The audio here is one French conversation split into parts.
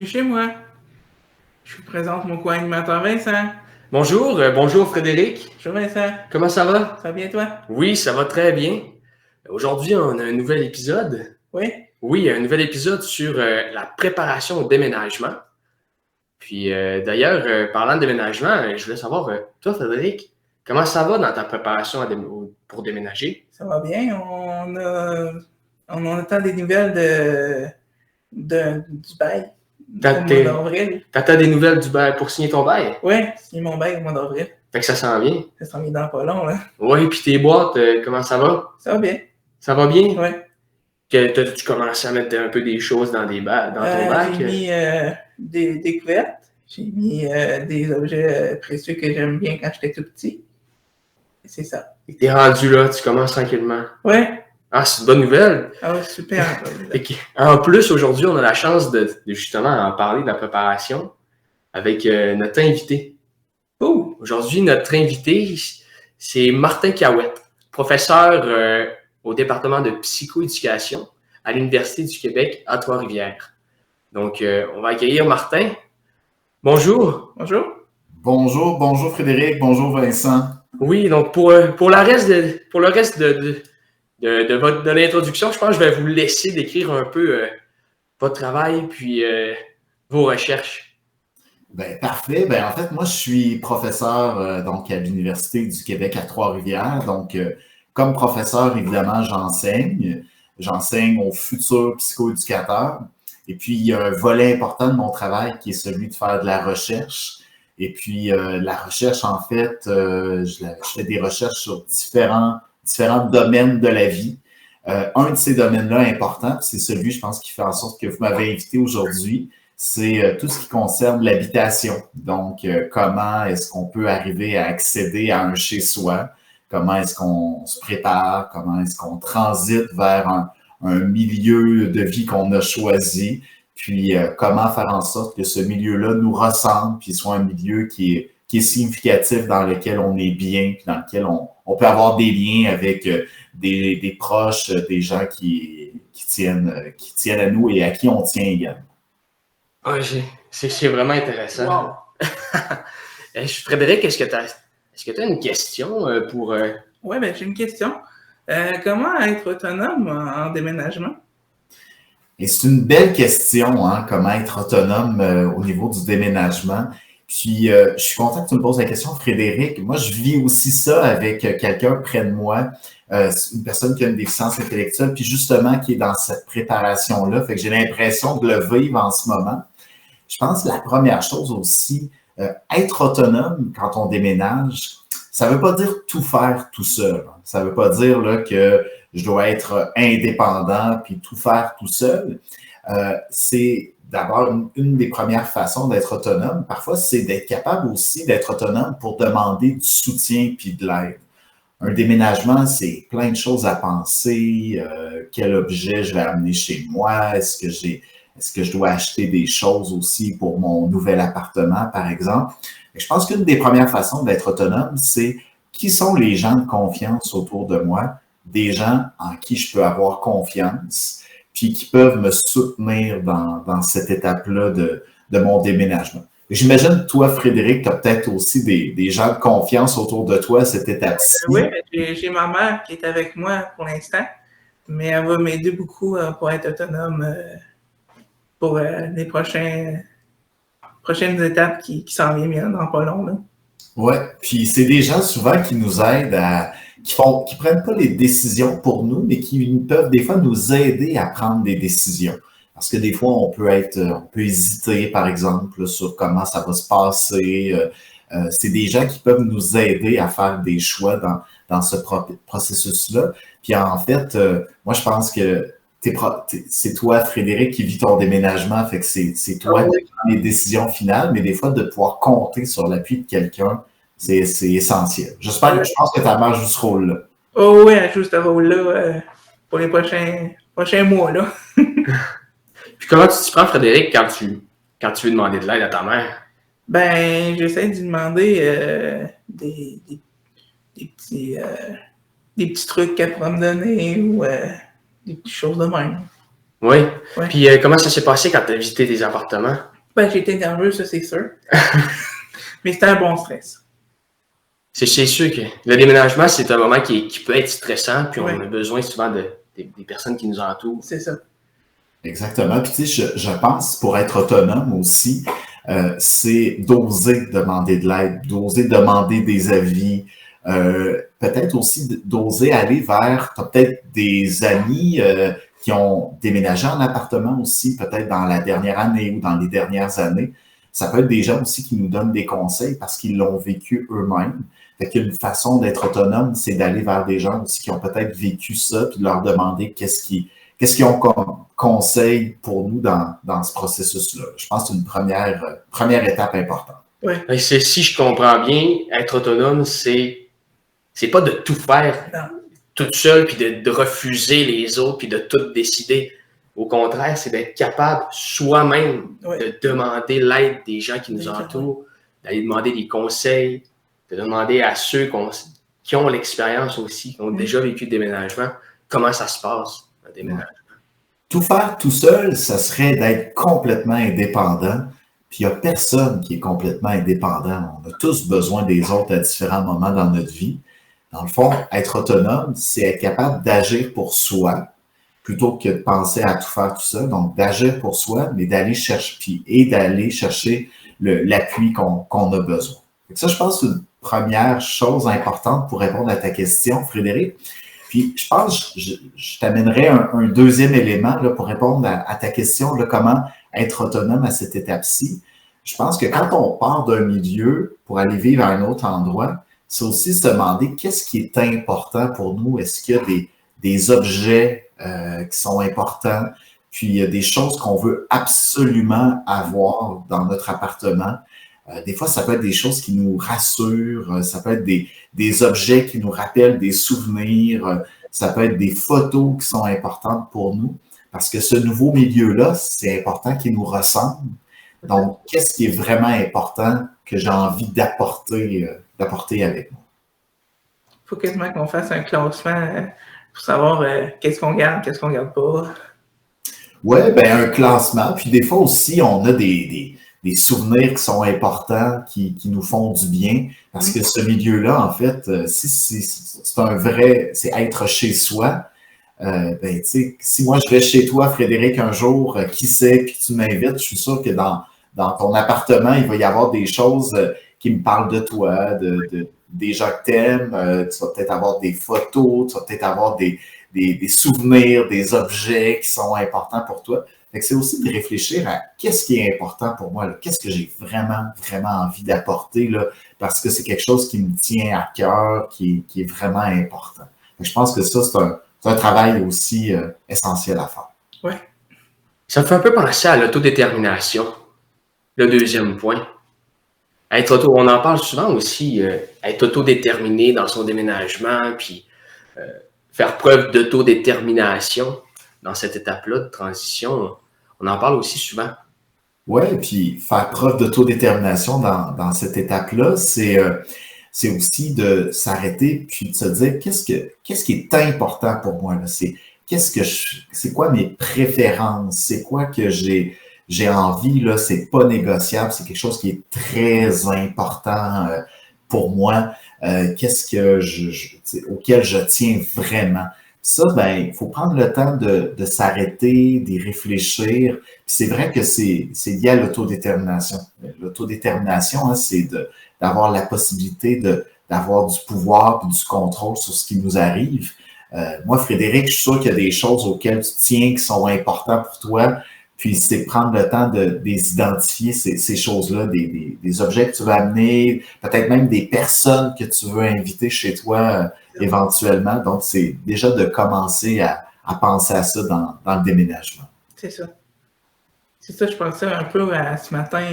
Chez moi. Je vous présente mon co-animateur Vincent. Bonjour Frédéric. Bonjour Vincent. Comment ça va? Ça va bien toi? Oui, ça va très bien. Aujourd'hui, on a un nouvel épisode. Oui? Oui, un nouvel épisode sur la préparation au déménagement. Puis d'ailleurs, parlant de déménagement, je voulais savoir, toi Frédéric, comment ça va dans ta préparation pour déménager? Ça va bien. On attend des nouvelles du bail au mois d'avril. T'attends des nouvelles pour signer ton bail? Oui, signer mon bail au mois d'avril. Fait que ça s'en vient. Ça s'en vient dans pas long, là. Oui, puis tes boîtes, comment ça va? Ça va bien. Ça va bien? Oui. Tu commences à mettre un peu des choses dans ton bac? J'ai mis des couvertes. J'ai mis des objets précieux que j'aime bien quand j'étais tout petit. C'est ça. Et t'es rendu là, tu commences tranquillement. Oui. Ah, c'est une bonne nouvelle. Ah, super. En plus, aujourd'hui, on a la chance de justement en parler de la préparation avec notre invité. Oh! Aujourd'hui, notre invité, c'est Martin Cahouette, professeur au département de psychoéducation à l'Université du Québec à Trois-Rivières. Donc, on va accueillir Martin. Bonjour. Bonjour. Bonjour Frédéric, bonjour Vincent. Oui, donc pour le reste de l'introduction, je pense que je vais vous laisser décrire un peu votre travail puis vos recherches. Parfait. En fait, moi, je suis professeur donc à l'Université du Québec à Trois-Rivières. Donc, comme professeur, évidemment, j'enseigne. J'enseigne aux futurs psychoéducateurs. Et puis, il y a un volet important de mon travail qui est celui de faire de la recherche. Et puis, la recherche, en fait, je fais des recherches sur différents domaines de la vie. Un de ces domaines-là important, c'est celui, je pense, qui fait en sorte que vous m'avez invité aujourd'hui, c'est tout ce qui concerne l'habitation. Donc, comment est-ce qu'on peut arriver à accéder à un chez-soi? Comment est-ce qu'on se prépare? Comment est-ce qu'on transite vers un milieu de vie qu'on a choisi? Puis, comment faire en sorte que ce milieu-là nous ressemble, puis soit un milieu qui est significatif, dans lequel on est bien, puis dans lequel on peut avoir des liens avec des proches, des gens qui tiennent à nous et à qui on tient également. Ah, c'est vraiment intéressant. Wow. Frédéric, est-ce que tu as une question pour... Oui, j'ai une question. Comment être autonome en déménagement? Et c'est une belle question, hein, comment être autonome au niveau du déménagement. Puis, je suis content que tu me poses la question, Frédéric. Moi, je vis aussi ça avec quelqu'un près de moi, une personne qui a une déficience intellectuelle, puis justement qui est dans cette préparation-là. Fait que j'ai l'impression de le vivre en ce moment. Je pense que la première chose aussi, être autonome quand on déménage, ça ne veut pas dire tout faire tout seul. Ça ne veut pas dire là, que je dois être indépendant puis tout faire tout seul. C'est d'abord une des premières façons d'être autonome. Parfois, c'est d'être capable aussi d'être autonome pour demander du soutien puis de l'aide. Un déménagement, c'est plein de choses à penser. Quel objet je vais amener chez moi? Est-ce que je dois acheter des choses aussi pour mon nouvel appartement, par exemple? Et je pense qu'une des premières façons d'être autonome, c'est qui sont les gens de confiance autour de moi, des gens en qui je peux avoir confiance, puis qui peuvent me soutenir dans cette étape-là de mon déménagement. J'imagine, toi, Frédéric, tu as peut-être aussi des gens de confiance autour de toi à cette étape-ci. Oui, j'ai ma mère qui est avec moi pour l'instant, mais elle va m'aider beaucoup pour être autonome pour les prochaines étapes qui s'en viennent dans pas long. Là. Oui, puis c'est des gens souvent qui nous aident qui prennent pas les décisions pour nous, mais qui peuvent des fois nous aider à prendre des décisions. Parce que des fois, on peut hésiter, par exemple, sur comment ça va se passer. C'est des gens qui peuvent nous aider à faire des choix dans ce processus-là. Puis en fait, moi, je pense que c'est toi, Frédéric, qui vis ton déménagement, fait que c'est toi qui prends les décisions finales, mais des fois, de pouvoir compter sur l'appui de quelqu'un, c'est essentiel. Je pense que ta mère joue ce rôle-là. Oh oui, elle joue ce rôle-là pour les prochains mois. Là. Puis comment tu t'y prends, Frédéric, quand tu veux demander de l'aide à ta mère? J'essaie de lui demander des petits trucs qu'elle pourra me donner ou des petites choses de même. Oui. Ouais. Puis comment ça s'est passé quand tu as visité tes appartements? Ben, j'ai été nerveux, ça, c'est sûr. Mais c'était un bon stress. C'est sûr que le déménagement, c'est un moment qui peut être stressant, puis on Ouais. a besoin souvent des personnes qui nous entourent. C'est ça. Exactement. Puis tu sais, je pense pour être autonome aussi, c'est d'oser demander de l'aide, d'oser demander des avis, peut-être aussi d'oser aller vers, t'as peut-être des amis qui ont déménagé en appartement aussi, peut-être dans la dernière année ou dans les dernières années. Ça peut être des gens aussi qui nous donnent des conseils parce qu'ils l'ont vécu eux-mêmes. Fait qu'une façon d'être autonome, c'est d'aller vers des gens aussi qui ont peut-être vécu ça, puis de leur demander qu'est-ce qu'ils ont comme conseil pour nous dans ce processus-là. Je pense que c'est une première étape importante. Ouais. Si je comprends bien, être autonome, c'est pas de tout faire toute seule, puis de refuser les autres, puis de tout décider. Au contraire, c'est d'être capable soi-même de demander l'aide des gens qui nous entourent, d'aller demander des conseils, de demander à ceux qui ont l'expérience aussi, qui ont déjà vécu le déménagement, comment ça se passe, un déménagement. Tout faire tout seul, ça serait d'être complètement indépendant. Puis il n'y a personne qui est complètement indépendant. On a tous besoin des autres à différents moments dans notre vie. Dans le fond, être autonome, c'est être capable d'agir pour soi plutôt que de penser à tout faire tout seul. Donc, d'agir pour soi, mais d'aller chercher l'appui qu'on a besoin. Donc ça, je pense que c'est une première chose importante pour répondre à ta question, Frédéric. Puis, je pense que je t'amènerai un deuxième élément là, pour répondre à ta question, là, comment être autonome à cette étape-ci. Je pense que quand on part d'un milieu pour aller vivre à un autre endroit, c'est aussi se demander qu'est-ce qui est important pour nous. Est-ce qu'il y a des objets qui sont importants, puis il y a des choses qu'on veut absolument avoir dans notre appartement. Des fois, ça peut être des choses qui nous rassurent, ça peut être des objets qui nous rappellent des souvenirs, ça peut être des photos qui sont importantes pour nous, parce que ce nouveau milieu-là, c'est important qu'il nous ressemble. Donc, qu'est-ce qui est vraiment important que j'ai envie d'apporter avec moi? Il faut quasiment qu'on fasse un classement pour savoir qu'est-ce qu'on garde pas. Oui, ben un classement. Puis des fois aussi, on a des souvenirs qui sont importants, qui nous font du bien. Parce que ce milieu-là, en fait, c'est être chez soi. Ben, tu sais, si moi je vais chez toi, Frédéric, un jour, qui sait, puis tu m'invites, je suis sûr que dans ton appartement, il va y avoir des choses qui me parlent de toi, des gens que t'aimes. Tu vas peut-être avoir des photos, tu vas peut-être avoir des souvenirs, des objets qui sont importants pour toi. Fait que c'est aussi de réfléchir à qu'est-ce qui est important pour moi, là, qu'est-ce que j'ai vraiment, vraiment envie d'apporter, là, parce que c'est quelque chose qui me tient à cœur, qui est vraiment important. Fait que je pense que ça, c'est un travail aussi essentiel à faire. Oui. Ça me fait un peu penser à l'autodétermination, le deuxième point. On en parle souvent aussi, être autodéterminé dans son déménagement, puis faire preuve d'autodétermination dans cette étape-là de transition. On en parle aussi souvent. Oui, puis faire preuve d'autodétermination dans cette étape-là, c'est aussi de s'arrêter puis de se dire qu'est-ce qui est important pour moi, là? C'est quoi mes préférences? C'est quoi que j'ai envie, là? C'est pas négociable, c'est quelque chose qui est très important pour moi. Auquel je tiens vraiment. Ça, ben, il faut prendre le temps de s'arrêter, d'y réfléchir. Puis c'est vrai que c'est lié à l'autodétermination. L'autodétermination, hein, c'est d'avoir la possibilité d'avoir du pouvoir et du contrôle sur ce qui nous arrive. Moi, Frédéric, je suis sûr qu'il y a des choses auxquelles tu tiens qui sont importantes pour toi. Puis c'est prendre le temps de les identifier, ces choses-là, des objets que tu veux amener, peut-être même des personnes que tu veux inviter chez toi éventuellement. Donc, c'est déjà de commencer à penser à ça dans le déménagement. C'est ça. C'est ça, je pensais un peu à ce matin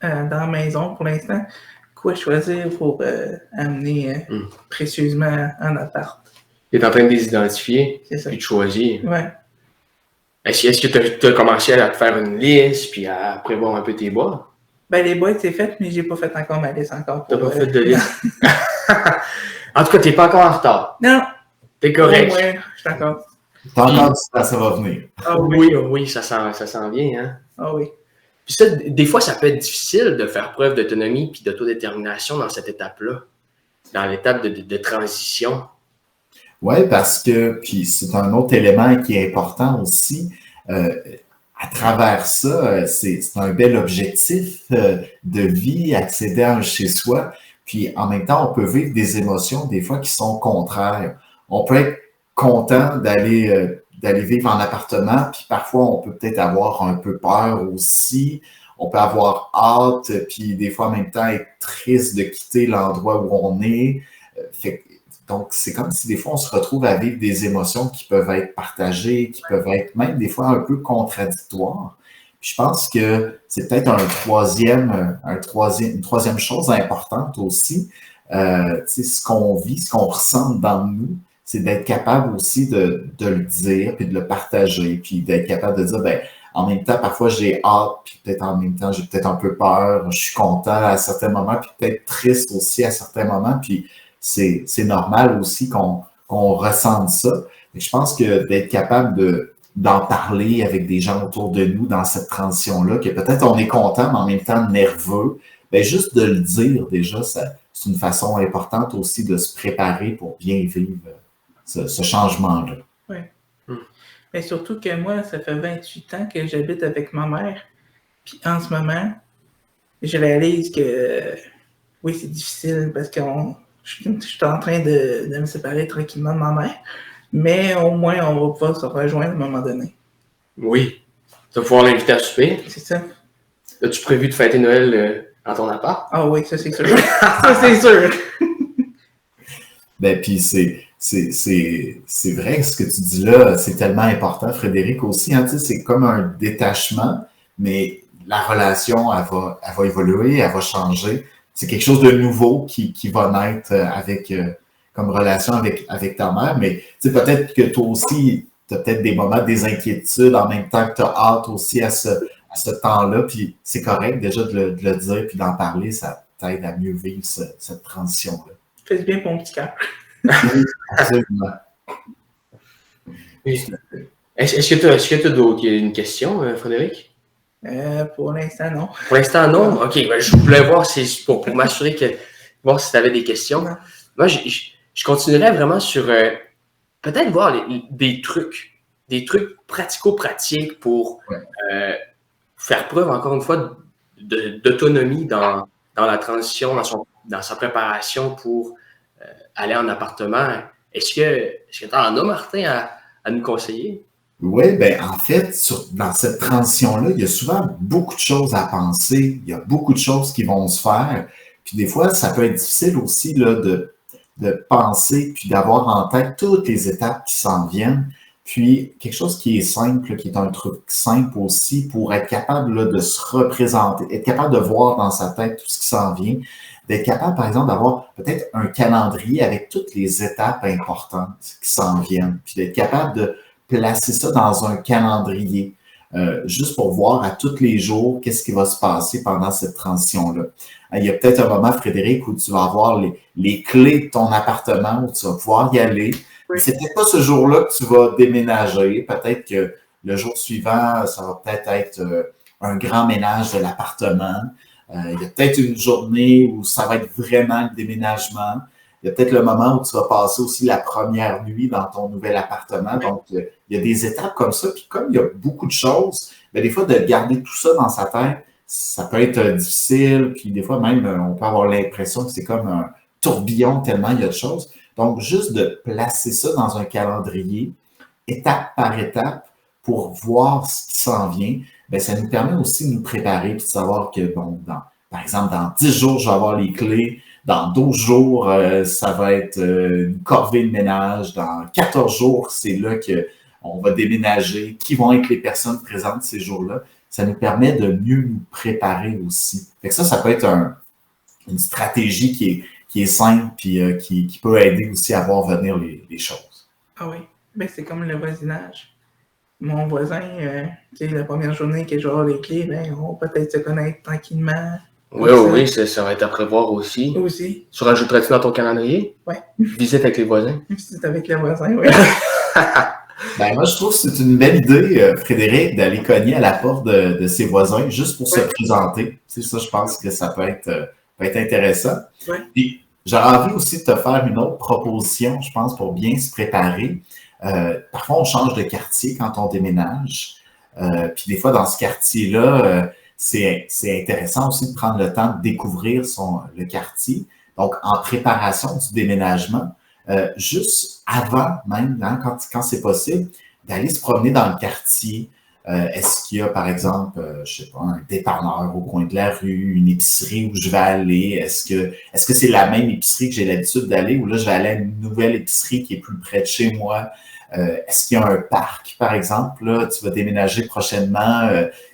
dans la maison pour l'instant. Quoi choisir pour amener précieusement en appart. Tu es en train de les identifier, puis de choisir. Ouais. Est-ce que tu as commencé à te faire une liste, puis à prévoir un peu tes boîtes? Ben, les boîtes, c'est fait, mais j'ai pas fait encore ma liste encore. T'as pas fait de liste? En tout cas, t'es pas encore en retard. Non. T'es correct. Ouais, je suis encore. T'as encore du temps, ça va venir. Ah oui. Oui, ça s'en vient, hein? Ah oui. Puis ça, des fois, ça peut être difficile de faire preuve d'autonomie puis d'autodétermination dans cette étape-là, dans l'étape de transition. Oui, parce que, puis c'est un autre élément qui est important aussi, à travers ça, c'est un bel objectif de vie, accéder à un chez-soi, puis en même temps, on peut vivre des émotions des fois qui sont contraires. On peut être content d'aller vivre en appartement, puis parfois on peut peut-être avoir un peu peur aussi. On peut avoir hâte, puis des fois en même temps être triste de quitter l'endroit où on est. Donc, c'est comme si des fois on se retrouve à vivre des émotions qui peuvent être partagées, qui peuvent être même des fois un peu contradictoires. Puis je pense que c'est peut-être une troisième chose importante aussi. Ce qu'on vit, ce qu'on ressent dans nous, c'est d'être capable aussi de le dire, puis de le partager, puis d'être capable de dire, ben, en même temps, parfois j'ai hâte, puis peut-être en même temps, j'ai peut-être un peu peur, je suis content à certains moments, puis peut-être triste aussi à certains moments, puis c'est normal aussi qu'on ressente ça. Et je pense que d'être capable d'en parler avec des gens autour de nous dans cette transition-là, que peut-être on est content, mais en même temps nerveux, ben juste de le dire déjà, c'est une façon importante aussi de se préparer pour bien vivre ce changement-là. Oui. Mais surtout que moi, ça fait 28 ans que j'habite avec ma mère. Puis en ce moment, je réalise que oui, c'est difficile parce que je suis en train de me séparer tranquillement de ma mère. Mais au moins, on va pouvoir se rejoindre à un moment donné. Oui. Tu vas pouvoir l'inviter à souper. C'est ça. As-tu prévu de fêter Noël dans ton appart? Ah oui, ça c'est sûr. Ça c'est sûr. Ben, puis c'est vrai, ce que tu dis là, c'est tellement important, Frédéric, aussi. Hein, c'est comme un détachement, mais la relation, elle va évoluer, elle va changer. C'est quelque chose de nouveau qui va naître comme relation avec ta mère. Mais peut-être que toi aussi, tu as peut-être des moments, des inquiétudes en même temps que tu as hâte aussi à ce temps-là. Puis c'est correct déjà de le dire puis d'en parler, ça t'aide à mieux vivre cette transition-là. Fais bien pour mon petit cœur. Oui, absolument. Est-ce que tu as une question, Frédéric? Pour l'instant, non. Pour l'instant, non? OK. Ben, je voulais voir pour m'assurer voir si tu avais des questions. Non. Moi, je continuerais vraiment sur peut-être voir des trucs pratico-pratiques pour faire preuve, encore une fois, d'autonomie dans la transition, dans sa préparation pour aller en appartement. Est-ce que tu en as, Martin, à nous conseiller? Oui, ben en fait, dans cette transition-là, il y a souvent beaucoup de choses à penser, il y a beaucoup de choses qui vont se faire. Puis des fois, ça peut être difficile aussi là, de penser puis d'avoir en tête toutes les étapes qui s'en viennent. Puis quelque chose qui est simple, qui est un truc simple aussi pour être capable là, de se représenter, être capable de voir dans sa tête tout ce qui s'en vient, d'être capable, par exemple, d'avoir peut-être un calendrier avec toutes les étapes importantes qui s'en viennent, puis d'être capable de placer ça dans un calendrier, juste pour voir à tous les jours qu'est-ce qui va se passer pendant cette transition-là. Il y a peut-être un moment, Frédéric, où tu vas avoir les clés de ton appartement, où tu vas pouvoir y aller. Oui. C'est peut-être pas ce jour-là que tu vas déménager. Peut-être que le jour suivant, ça va peut-être être un grand ménage de l'appartement. Il y a peut-être une journée où ça va être vraiment le déménagement. Il y a peut-être le moment où tu vas passer aussi la première nuit dans ton nouvel appartement. Donc, il y a des étapes comme ça. Puis comme il y a beaucoup de choses, bien, des fois, de garder tout ça dans sa tête, ça peut être difficile. Puis des fois, même, on peut avoir l'impression que c'est comme un tourbillon tellement il y a de choses. Donc, juste de placer ça dans un calendrier, étape par étape, pour voir ce qui s'en vient, bien, ça nous permet aussi de nous préparer et de savoir que, bon, par exemple, dans 10 jours, je vais avoir les clés. Dans 12 jours, ça va être une corvée de ménage. Dans 14 jours, c'est là qu'on va déménager. Qui vont être les personnes présentes ces jours-là? Ça nous permet de mieux nous préparer aussi. Fait que ça peut être une stratégie qui est simple et qui peut aider aussi à voir venir les choses. Ah oui, ben, c'est comme le voisinage. Mon voisin, la première journée que je vais avoir les clés, ben, on va peut-être se connaître tranquillement. Oui, ça va être à prévoir aussi. Aussi. Tu rajouterais-tu dans ton calendrier? Oui. Visite avec les voisins? Visite avec les voisins, oui. Ben, moi, je trouve que c'est une belle idée, Frédéric, d'aller cogner à la porte de ses voisins juste pour se Ouais, présenter. C'est ça, je pense que ça peut être intéressant. ouais. Puis, j'aurais envie aussi de te faire une autre proposition, je pense, pour bien se préparer. Parfois, on change de quartier quand on déménage. Puis des fois, dans ce quartier-là, c'est intéressant aussi de prendre le temps de découvrir le quartier. Donc, en préparation du déménagement, juste avant même, hein, quand c'est possible, d'aller se promener dans le quartier. Est-ce qu'il y a, par exemple, je sais pas, un dépanneur au coin de la rue, une épicerie où je vais aller? Est-ce que c'est la même épicerie que j'ai l'habitude d'aller ou là, je vais aller à une nouvelle épicerie qui est plus près de chez moi? Est-ce qu'il y a un parc, par exemple? Là, tu vas déménager prochainement,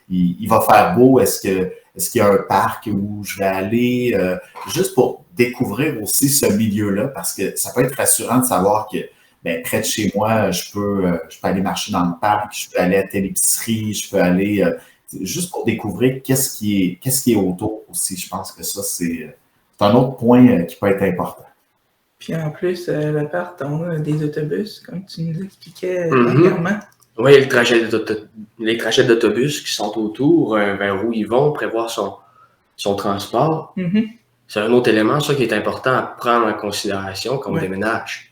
il va faire beau. Est-ce qu'il y a un parc où je vais aller? Juste pour découvrir aussi ce milieu-là, parce que ça peut être rassurant de savoir que ben, près de chez moi, je peux aller marcher dans le parc, je peux aller à telle épicerie, je peux aller juste pour découvrir qu'est-ce qui est autour aussi. Je pense que ça, c'est un autre point qui peut être important. Puis en plus, le parc, on a des autobus, comme tu nous expliquais Mhm. dernièrement. Oui, les trajets d'autobus qui sont autour, vers où ils vont, prévoir son transport. Mhm. C'est un autre élément, ça, qui est important à prendre en considération quand on Ouais. déménage.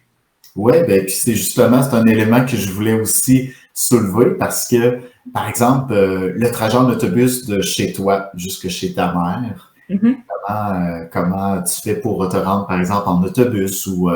Oui, ben, puis c'est un élément que je voulais aussi soulever parce que, par exemple, le trajet en autobus de chez toi jusque chez ta mère, Mhm. comment tu fais pour te rendre, par exemple, en autobus ou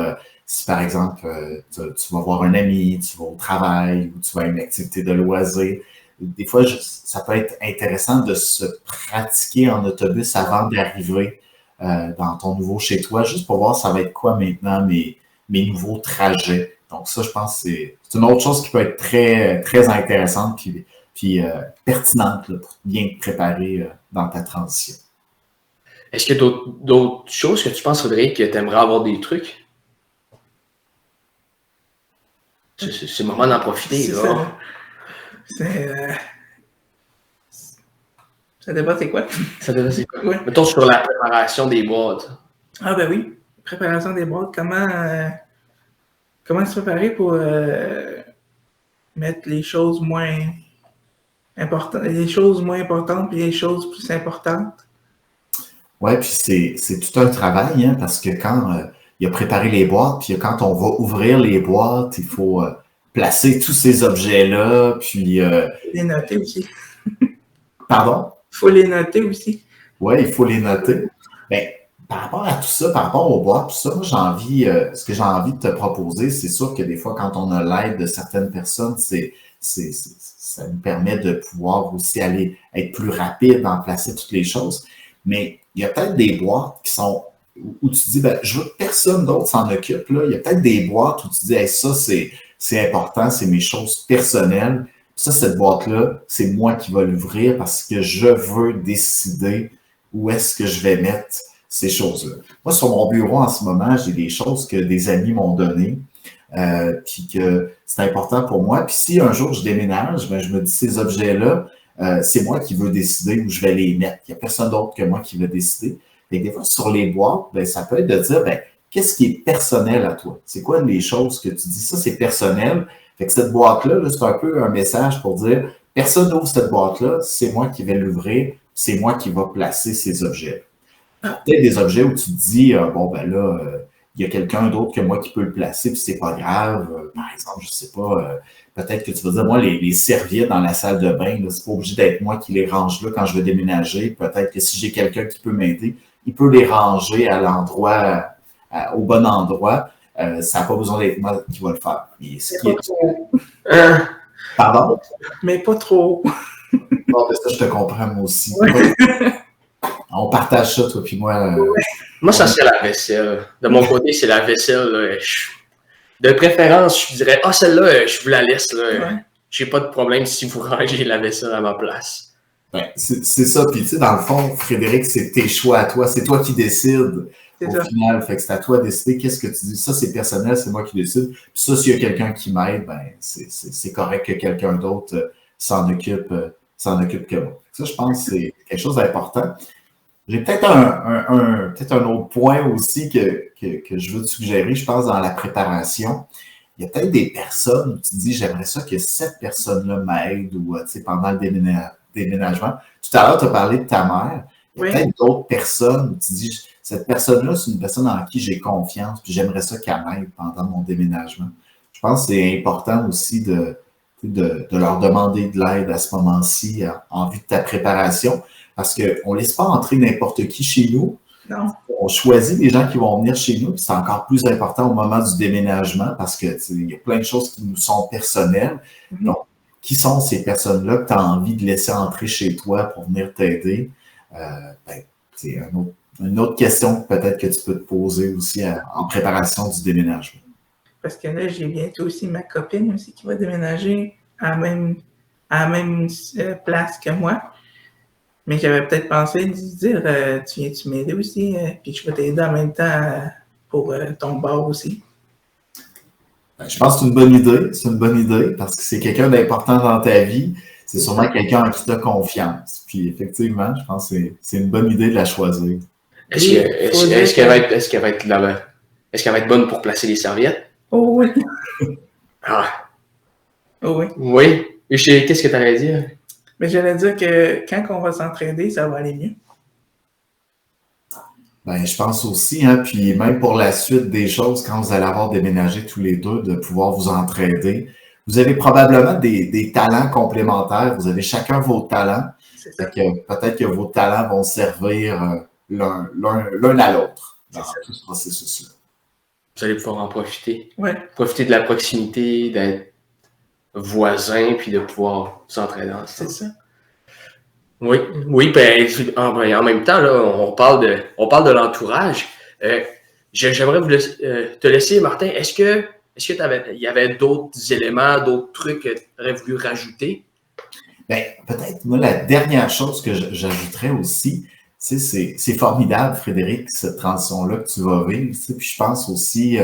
si, par exemple, tu vas voir un ami, tu vas au travail ou tu vas à une activité de loisir. Des fois, ça peut être intéressant de se pratiquer en autobus avant d'arriver dans ton nouveau chez toi, juste pour voir ça va être quoi maintenant mes nouveaux trajets. Donc ça, je pense que c'est une autre chose qui peut être très, très intéressante puis pertinente là, pour bien te préparer dans ta transition. Est-ce qu'il y a d'autres choses que tu penses, Frédéric, que tu aimerais avoir des trucs? C'est le moment d'en profiter. C'est Là. ça. Ça dépend c'est quoi. Ça devrait c'est quoi? Ouais. Mettons sur la préparation des boîtes. Ah ben oui, préparation des boîtes, comment se préparer pour mettre les choses moins importantes puis les choses plus importantes. Ouais, puis c'est tout un travail, hein, parce que quand il a préparé les boîtes, puis quand on va ouvrir les boîtes, il faut placer tous ces objets-là, puis Faut les noter aussi. pardon? Faut les noter aussi. Oui, il faut les noter. Ben, par rapport à tout ça, par rapport aux boîtes, tout ça, moi, ce que j'ai envie de te proposer, c'est sûr que des fois, quand on a l'aide de certaines personnes, ça nous permet de pouvoir aussi être plus rapide dans placer toutes les choses. Mais il y a peut-être des boîtes qui sont où tu dis, ben, je veux que personne d'autre s'en occupe. Là. Il y a peut-être des boîtes où tu dis, hey, ça, c'est important, c'est mes choses personnelles. Ça, cette boîte-là, c'est moi qui vais l'ouvrir parce que je veux décider où est-ce que je vais mettre ces choses-là. Moi, sur mon bureau, en ce moment, j'ai des choses que des amis m'ont données, puis que c'est important pour moi. Puis si un jour je déménage, ben, je me dis, ces objets-là, c'est moi qui veux décider où je vais les mettre. Il n'y a personne d'autre que moi qui veut décider. Et des fois, sur les boîtes, ben, ça peut être de dire, ben, qu'est-ce qui est personnel à toi? C'est quoi les choses que tu dis? Ça, c'est personnel. Fait que cette boîte-là, là, c'est un peu un message pour dire, personne n'ouvre cette boîte-là, c'est moi qui vais l'ouvrir, c'est moi qui va placer ces objets. Peut-être des objets où tu te dis, bon, ben là, il y a quelqu'un d'autre que moi qui peut le placer, puis c'est pas grave. Par exemple, je sais pas, peut-être que tu vas dire, moi, les serviettes dans la salle de bain, là, c'est pas obligé d'être moi qui les range là quand je vais déménager. Peut-être que si j'ai quelqu'un qui peut m'aider, il peut les ranger à l'endroit, au bon endroit. Ça n'a pas besoin d'être moi qui va le faire. Mais pas trop. Pardon? Mais pas trop. Bon, ben ça, je te comprends, moi aussi. Ouais. On partage ça, toi puis moi. Moi, ça serait la vaisselle. De mon côté, c'est la vaisselle. Là. De préférence, je dirais, celle-là, je vous la laisse. Là. Ouais. J'ai pas de problème si vous rangez la vaisselle à ma place. Ben, c'est ça. Puis, tu sais, dans le fond, Frédéric, c'est tes choix à toi. C'est toi qui décides au final. Fait que c'est à toi de décider qu'est-ce que tu dis. Ça, c'est personnel, c'est moi qui décide. Puis ça, s'il y a quelqu'un qui m'aide, ben, c'est correct que quelqu'un d'autre s'en occupe que moi. Ça, je pense que c'est quelque chose d'important. J'ai peut-être un autre point aussi que je veux te suggérer, je pense, dans la préparation. il y a peut-être des personnes où tu te dis, j'aimerais ça que cette personne-là m'aide ou pendant le déménagement. Tout à l'heure, tu as parlé de ta mère. Il y a peut-être d'autres personnes où tu te dis, cette personne-là, c'est une personne en qui j'ai confiance, puis j'aimerais ça qu'elle m'aide pendant mon déménagement. Je pense que c'est important aussi de leur demander de l'aide à ce moment-ci en vue de ta préparation, parce qu'on ne laisse pas entrer n'importe qui chez nous. Non. On choisit les gens qui vont venir chez nous, puis c'est encore plus important au moment du déménagement parce que il y a plein de choses qui nous sont personnelles. Donc, qui sont ces personnes-là que tu as envie de laisser entrer chez toi pour venir t'aider? C'est une autre question peut-être que tu peux te poser aussi en préparation du déménagement. Parce que là, j'ai bientôt aussi ma copine aussi qui va déménager à la même place que moi. Mais j'avais peut-être pensé de dire, tu viens-tu m'aider aussi? Puis je vais t'aider en même temps pour ton bar aussi. Je pense que c'est une bonne idée. C'est une bonne idée parce que c'est quelqu'un d'important dans ta vie. C'est sûrement quelqu'un en qui tu as confiance. Puis effectivement, je pense que c'est une bonne idée de la choisir. Est-ce qu'elle va être bonne pour placer les serviettes? Oh oui. Ah. Oh oui. Oui. Qu'est-ce que tu allais dire? Mais j'allais dire que quand on va s'entraider, ça va aller mieux. Je pense aussi, puis même pour la suite des choses, quand vous allez avoir déménagé tous les deux, de pouvoir vous entraider. Vous avez probablement des talents complémentaires. Vous avez chacun vos talents. C'est ça. Peut-être que vos talents vont servir l'un à l'autre dans tout ce processus-là. Vous allez pouvoir en profiter. Ouais. Profiter de la proximité, d'être voisins, puis de pouvoir s'entraider ensemble. C'est ça. Oui, en même temps, là, on parle de l'entourage. J'aimerais te laisser, Martin. Est-ce que il y avait d'autres éléments, d'autres trucs que tu aurais voulu rajouter? Peut-être, moi, la dernière chose que j'ajouterais aussi, c'est formidable, Frédéric, cette transition-là que tu vas vivre. Puis je pense aussi,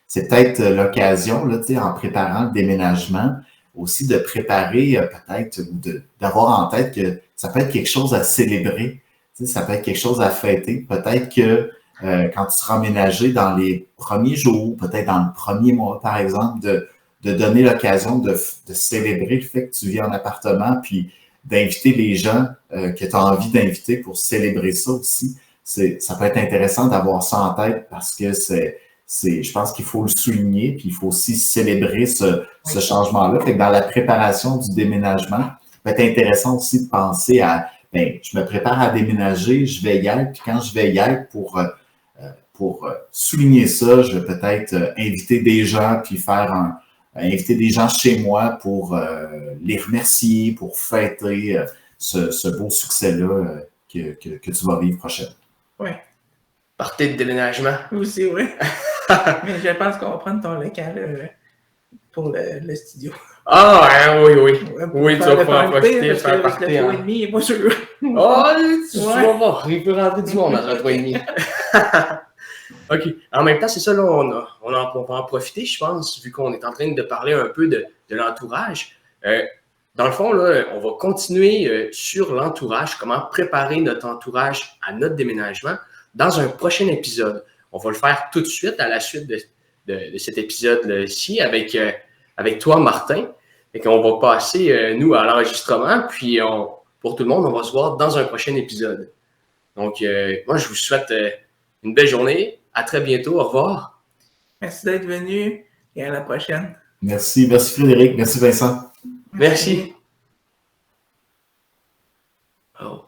c'est peut-être l'occasion, là, en préparant le déménagement, aussi de préparer peut-être ou d'avoir en tête que ça peut être quelque chose à célébrer, ça peut être quelque chose à fêter. Peut-être que quand tu seras emménagé dans les premiers jours, peut-être dans le premier mois, par exemple, de donner l'occasion de célébrer le fait que tu vis en appartement, puis d'inviter les gens que tu as envie d'inviter pour célébrer ça aussi. Ça peut être intéressant d'avoir ça en tête parce que je pense qu'il faut le souligner, puis il faut aussi célébrer ce changement-là. Fait que dans la préparation du déménagement, ça peut être intéressant aussi de penser à, je me prépare à déménager, je vais y aller, puis quand je vais y aller pour souligner ça, je vais peut-être inviter des gens, puis inviter des gens chez moi pour les remercier, pour fêter ce beau succès-là que tu vas vivre prochainement. Oui. Partie de déménagement. Aussi, oui. Mais je pense qu'on va prendre ton local pour le studio. Ah, oui. Ouais, tu vas pouvoir profiter de faire partie. Le 3,5 n'est pas sûr. Tu vas voir, il peut rentrer du monde dans un 3,5. OK. En même temps, c'est ça, là, on va en profiter, je pense, vu qu'on est en train de parler un peu de l'entourage. Dans le fond, là, on va continuer sur l'entourage, comment préparer notre entourage à notre déménagement dans un prochain épisode. On va le faire tout de suite à la suite de cet épisode-ci avec toi, Martin. Et qu'on va passer, nous, à l'enregistrement. Puis, pour tout le monde, on va se voir dans un prochain épisode. Donc, moi, je vous souhaite une belle journée. À très bientôt. Au revoir. Merci d'être venu et à la prochaine. Merci Frédéric. Merci Vincent. Merci. Oh.